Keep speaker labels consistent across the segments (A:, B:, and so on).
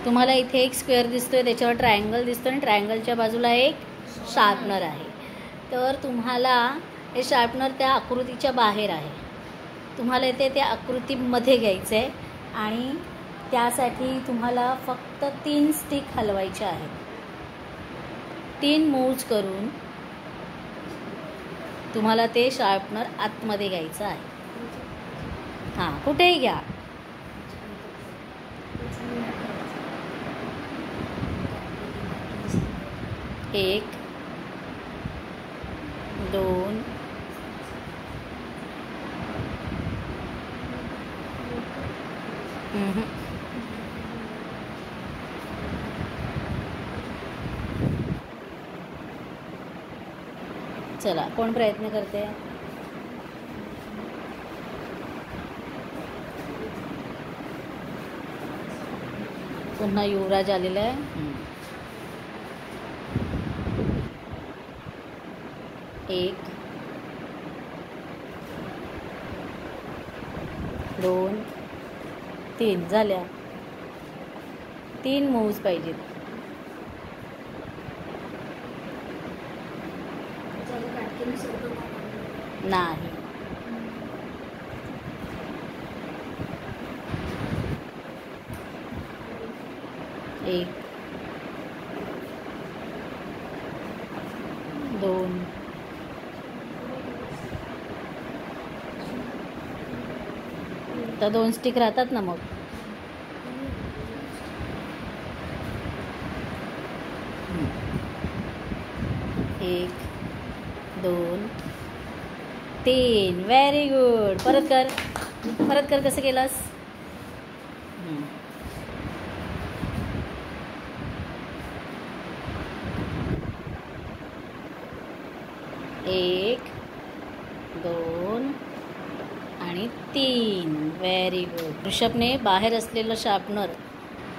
A: तुम्हाला इथे एक स्क्वेअर दिसतोय, त्याच्यावर ट्रायंगल दिसतो आणि ट्रायंगलच्या बाजूला एक शार्पनर आहे. तर तुम्हाला हे शार्पनर त्या आकृतीच्या बाहेर आहे. तुम्हाला इथे त्या आकृतीमध्ये घ्यायचं आहे आणि त्यासाठी तुम्हाला फक्त 3 स्टिक हलवायच्या आहेत. 3 मूव्ज करून तुम्हाला ते शार्पनर आतमध्ये घ्यायचं आहे. हां, कुठेही घ्या. एक, 2, चला, कोण प्रयत्न करते? पुन्हा युवराज आलेला आहे. 1, 2, 3 झाल्या. 3 मूव्ज पाहिजेत. नाही. 1, 2, 2 स्टिक राहतात ना मग. 1, 2, 3. Very good. परत कर. कसं केलंस? 1, 2 आणि 3. Very good. ऋषभने बाहेर असलेलं शार्पनर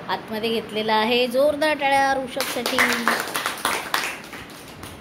A: आतमध्ये घेतलेलं आहे. जोरदार टाळ्या ऋषभसाठी.